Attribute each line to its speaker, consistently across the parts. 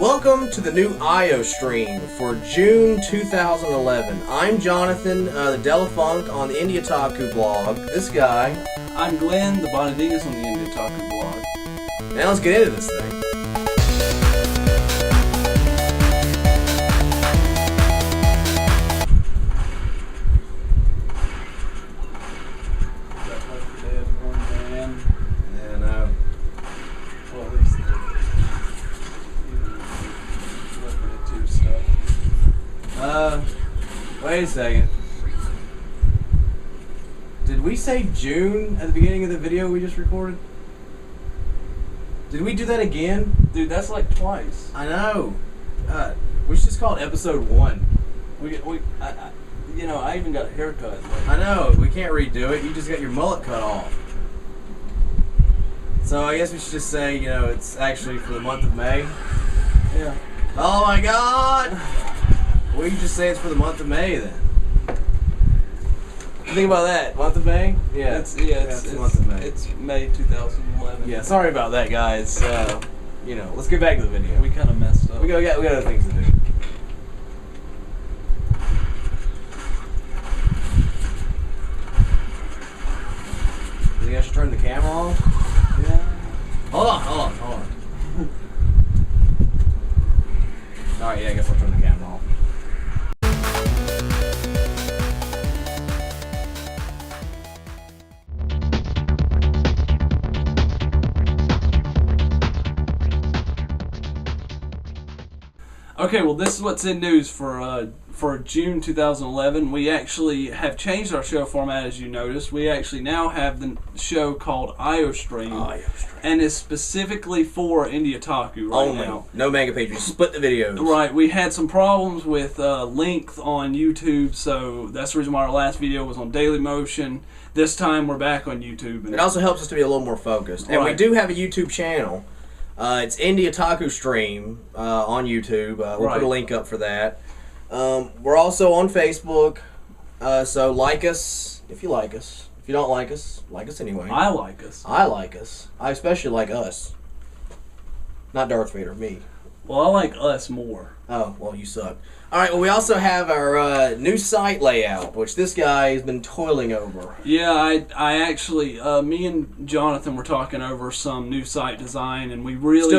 Speaker 1: Welcome to the new IOStream for June 2011. I'm Jonathan, the Delafunk on the IndieOtaku blog. This guy.
Speaker 2: I'm Glen, the Bonadingus on the IndieOtaku blog.
Speaker 1: Now let's get into this thing. Wait a second. Did we say June at the beginning of the video we just recorded? Did we do that again?
Speaker 2: Dude, that's like twice.
Speaker 1: I know. God, we should just call it episode 1.
Speaker 2: I even got a haircut.
Speaker 1: I know. We can't redo it. You just got your mullet cut off. So I guess we should just say, it's actually for the month of May.
Speaker 2: Yeah.
Speaker 1: Oh my God! We can just say it's for the month of May then. Think about that. Month of May? Yeah.
Speaker 2: It's the month of May. It's May 2011.
Speaker 1: Yeah, sorry about that, guys. Let's get back to the video.
Speaker 2: We kind of messed up.
Speaker 1: We got other things to do. You think I should turn the camera off?
Speaker 2: Yeah.
Speaker 1: Hold on. Alright, yeah, I guess I'll turn the camera off.
Speaker 2: Okay, well, this is what's in news for June 2011. We actually have changed our show format, as you noticed. We actually now have the show called IOStream, and it's specifically for IndieOtaku right now.
Speaker 1: No manga pages. Split the videos.
Speaker 2: Right. We had some problems with length on YouTube, so that's the reason why our last video was on Daily Motion. This time we're back on YouTube. And
Speaker 1: it also helps us to be a little more focused. And we do have a YouTube channel. It's IndieOtaku Stream on YouTube. We'll put a link up for that. We're also on Facebook, so like us if you like us. If you don't like us anyway.
Speaker 2: I like us.
Speaker 1: I like us. I especially like us. Not Darth Vader, me.
Speaker 2: Well, I like us more.
Speaker 1: Oh, well, you suck. Alright, well, we also have our new site layout, which this guy has been toiling over.
Speaker 2: Yeah, I actually, me and Jonathan were talking over some new site design, and we really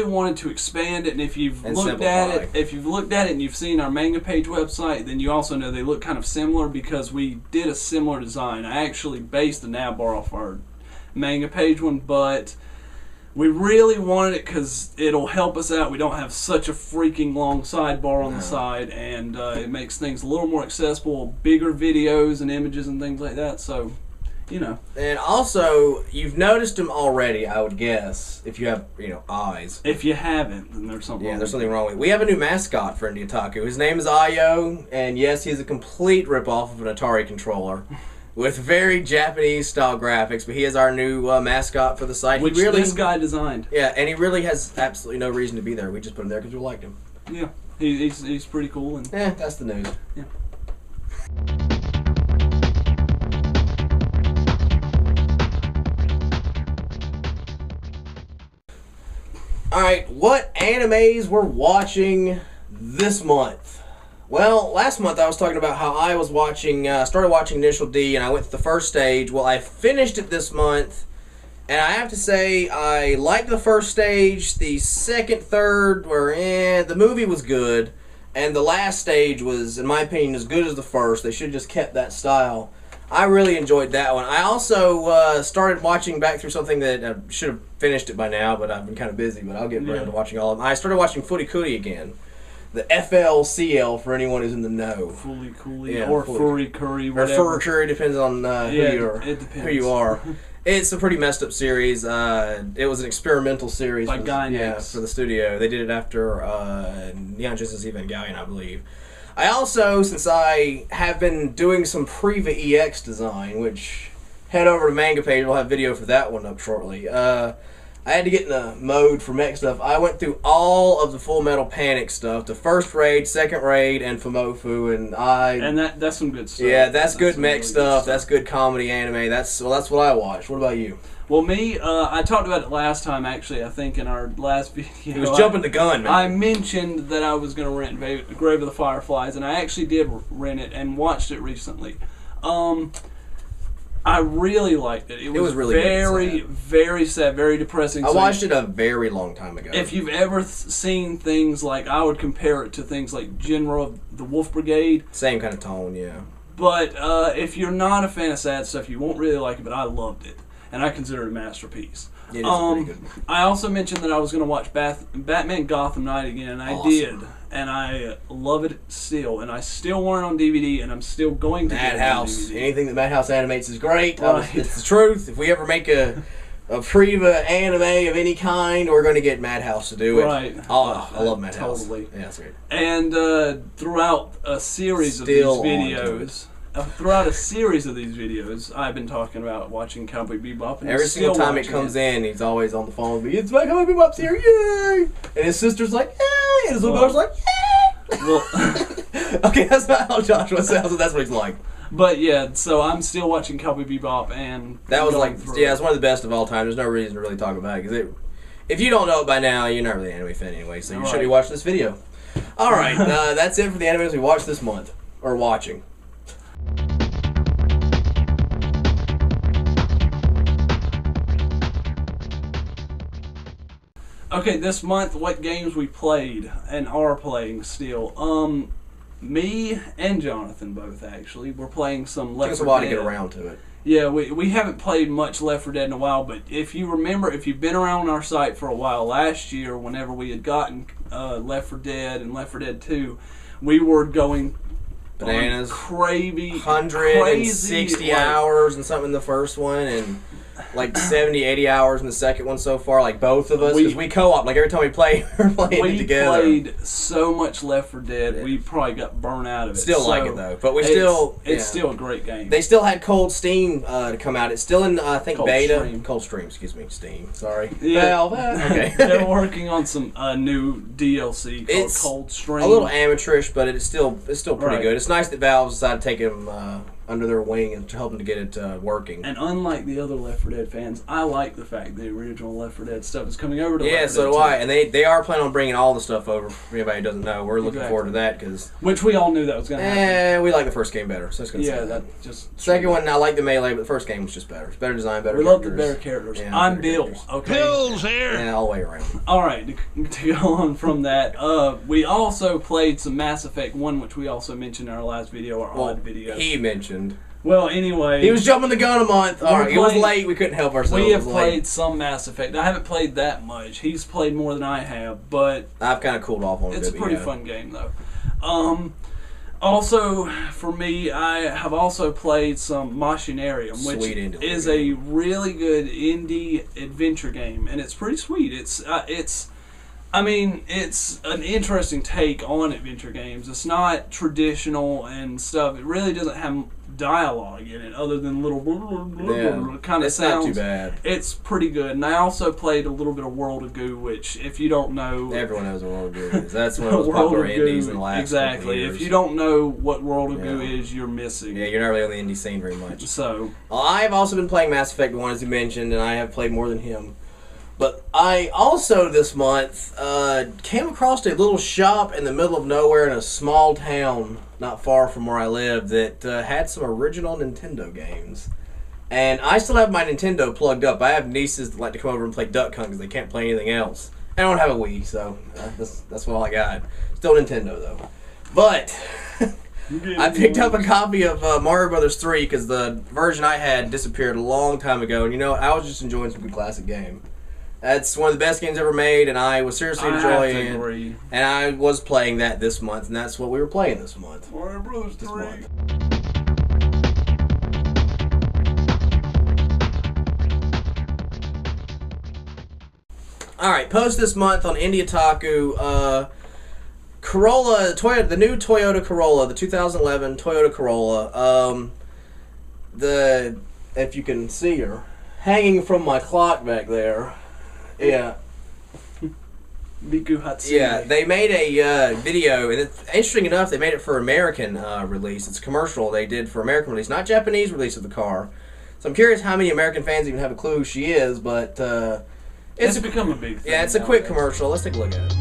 Speaker 2: wanted to expand it. And if you've looked at it and you've seen our manga page website, then you also know they look kind of similar because we did a similar design. I actually based the nav bar off our manga page one, but we really wanted it because it'll help us out. We don't have such a freaking long sidebar on the side, and it makes things a little more accessible, bigger videos and images and things like that. So,
Speaker 1: And also, you've noticed them already, I would guess, if you have, eyes.
Speaker 2: If you haven't, then there's something wrong.
Speaker 1: Yeah, there's something wrong with it. We have a new mascot for IndieOtaku. His name is IO, and yes, he's a complete ripoff of an Atari controller. With very Japanese-style graphics, but he is our new mascot for the site.
Speaker 2: Which this guy designed.
Speaker 1: Yeah, and he really has absolutely no reason to be there. We just put him there because we liked him.
Speaker 2: Yeah, he's pretty cool. And
Speaker 1: that's the news.
Speaker 2: Yeah.
Speaker 1: Alright, what animes we're watching this month? Well, last month I was talking about how I was started watching Initial D, and I went to the first stage. Well, I finished it this month, and I have to say I liked the first stage. The second, third were the movie was good, and the last stage was, in my opinion, as good as the first. They should have just kept that style. I really enjoyed that one. I also started watching back through something that I should have finished it by now, but I've been kind of busy, but I'll get around to watching all of them. I started watching Fooly again. The FLCL for anyone who's in the know.
Speaker 2: Fooly, or Furry Curry, whatever.
Speaker 1: Or Furry Curry, depends on who you are. It's a pretty messed up series. It was an experimental series
Speaker 2: by Gainax
Speaker 1: for the studio. They did it after Neon Genesis Evangelion, I believe. I also, since I have been doing some Priva EX design, which head over to Manga Page, we'll have video for that one up shortly. I had to get in the mode for mech stuff. I went through all of the Full Metal Panic stuff, the first raid, second raid, and Fumofu, and
Speaker 2: that's some good stuff.
Speaker 1: Yeah, that's good mech stuff. That's good comedy anime. That's what I watched. What about you?
Speaker 2: Well, me, I talked about it last time, actually, I think, in our last video.
Speaker 1: He was jumping the gun, man.
Speaker 2: I mentioned that I was going to rent Grave of the Fireflies, and I actually did rent it and watched it recently. I really liked it. It was really very, very sad, very depressing.
Speaker 1: I watched it a very long time ago.
Speaker 2: If you've ever seen things like, I would compare it to things like General of the Wolf Brigade.
Speaker 1: Same kind of tone, yeah.
Speaker 2: But if you're not a fan of sad stuff, you won't really like it, but I loved it. And I consider it a masterpiece.
Speaker 1: It is pretty good.
Speaker 2: I also mentioned that I was going to watch Batman Gotham Knight again, and I did. And I love it still. And I still want it on DVD, and I'm still going to get it on DVD.
Speaker 1: Anything that Madhouse animates is great. Right. It's the truth. If we ever make a Priva anime of any kind, we're going to get Madhouse to do it.
Speaker 2: Right.
Speaker 1: Oh, I love Madhouse.
Speaker 2: Totally.
Speaker 1: Yeah, that's great.
Speaker 2: And throughout a series of these videos... Throughout a series of these videos, I've been talking about watching Cowboy Bebop. And
Speaker 1: every single time it comes in, he's always on the phone with me. It's my Cowboy Bebop's here, yay! And his sister's like, yay! And his little brother's like, yay! Well, okay, that's not how Joshua sounds, but that's what he's like.
Speaker 2: But yeah, so I'm still watching Cowboy Bebop, and
Speaker 1: that was like, yeah, it's one of the best of all time. There's no reason to really talk about it because if you don't know it by now, you're not really an anime fan anyway. So you should be watching this video. All right, that's it for the animes we watched this month or watching.
Speaker 2: Okay, this month, what games we played and are playing still. Me and Jonathan both, actually. We're playing some Left 4 Dead.
Speaker 1: It takes a while to get around to it.
Speaker 2: Yeah, we haven't played much Left 4 Dead in a while, but if you remember, if you've been around our site for a while, last year, whenever we had gotten Left 4 Dead and Left 4 Dead 2, we were going
Speaker 1: bananas.
Speaker 2: Crazy
Speaker 1: 160 hours and something in the first one, and like 70, 80 hours in the second one so far, like both of us, because we co-op, like every time we play, we're playing it together.
Speaker 2: We played so much Left 4 Dead, we probably got burnt out of it.
Speaker 1: Still like it though, but
Speaker 2: it's still a great game.
Speaker 1: They still had Coldstream to come out. It's still in, I think, beta.
Speaker 2: Coldstream,
Speaker 1: excuse me, Steam, sorry.
Speaker 2: Yeah.
Speaker 1: Okay.
Speaker 2: They're working on some new DLC called Coldstream.
Speaker 1: A little amateurish, but it's still pretty good. It's nice that Valve decided to take him under their wing and to help them to get it working.
Speaker 2: And unlike the other Left 4 Dead fans, I like the fact that the original Left 4 Dead stuff is coming over to Left 4 Dead.
Speaker 1: Yeah, so do I. And they are planning on bringing all the stuff over. For anybody who doesn't know, we're looking forward to that because
Speaker 2: which we all knew that was going to happen.
Speaker 1: We like the first game better, so it's going to
Speaker 2: that just
Speaker 1: second one. I like the melee, but the first game was just better. It's better design, better.
Speaker 2: We love the better characters. Yeah, I'm Bill.
Speaker 1: Characters.
Speaker 2: Okay,
Speaker 3: Bill's here.
Speaker 1: Yeah, all the way around.
Speaker 2: All right, to go on from that, we also played some Mass Effect 1, which we also mentioned in our last video, our odd video.
Speaker 1: He mentioned.
Speaker 2: Well, anyway,
Speaker 1: he was jumping the gun a month. All right, it was late. We couldn't help ourselves.
Speaker 2: We have played some Mass Effect. I haven't played that much. He's played more than I have, but
Speaker 1: I've kind of cooled off on it.
Speaker 2: It's a pretty fun game, though. Also, for me, I have also played some Machinarium, which is a really good indie adventure game, and it's pretty sweet. It's an interesting take on adventure games. It's not traditional and stuff. It really doesn't have dialogue in it other than little kind of sounds. It's not too bad. It's pretty good. And I also played a little bit of World of Goo, which, if you don't know...
Speaker 1: Everyone knows what World of Goo is. That's one of those popular indies in the last couple of years.
Speaker 2: If you don't know what World of Goo is, you're missing.
Speaker 1: Yeah, you're not really on the indie scene very much.
Speaker 2: So...
Speaker 1: I've also been playing Mass Effect 1, as you mentioned, and I have played more than him. But I also, this month, came across a little shop in the middle of nowhere in a small town not far from where I live that had some original Nintendo games. And I still have my Nintendo plugged up. I have nieces that like to come over and play Duck Hunt because they can't play anything else. I don't have a Wii, so that's all I got. Still Nintendo, though. But I picked up a copy of Mario Brothers 3 because the version I had disappeared a long time ago. And you know, I was just enjoying some good classic game. That's one of the best games ever made, and I was seriously enjoying it. And I was playing that this month, and that's what we were playing this month.
Speaker 2: Mario Brothers 3.
Speaker 1: Alright, post this month on IndieOtaku, Corolla, the new Toyota Corolla, the 2011 Toyota Corolla. If you can see her, hanging from my clock back there. Yeah.
Speaker 2: Miku Hatsune.
Speaker 1: Yeah, they made a video, and it's interesting enough, they made it for American release. It's a commercial they did for American release, not Japanese release of the car. So I'm curious how many American fans even have a clue who she is, but
Speaker 2: it's become a big thing.
Speaker 1: Yeah, it's a quick commercial. Let's take a look at it.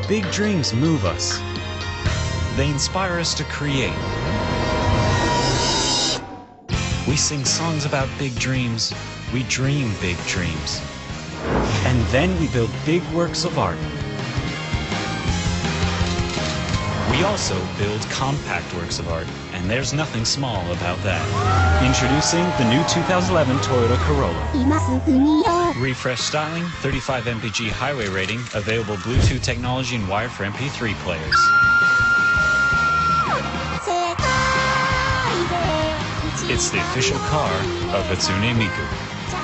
Speaker 3: Big dreams move us. They inspire us to create. We sing songs about big dreams. We dream big dreams. And then we build big works of art. We also build compact works of art, and there's nothing small about that. Introducing the new 2011 Toyota Corolla. Refresh styling, 35 mpg highway rating, available Bluetooth technology and wire for MP3 players. It's the official car of Hatsune Miku.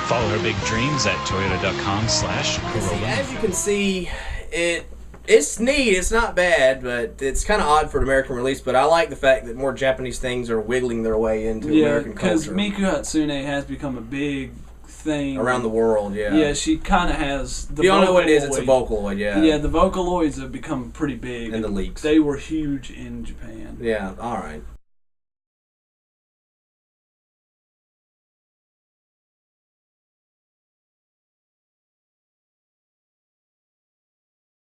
Speaker 3: Follow her big dreams at toyota.com/Corolla.
Speaker 1: As you can see, it's neat. It's not bad, but it's kind of odd for an American release. But I like the fact that more Japanese things are wiggling their way into American culture.
Speaker 2: Yeah, because Miku Hatsune has become a big thing
Speaker 1: around the world. Yeah.
Speaker 2: Yeah, she kind of has.
Speaker 1: If you don't know what it is, it's a Vocaloid. Yeah.
Speaker 2: Yeah, the Vocaloids have become pretty big.
Speaker 1: And the leaks.
Speaker 2: They were huge in Japan.
Speaker 1: Yeah. All right.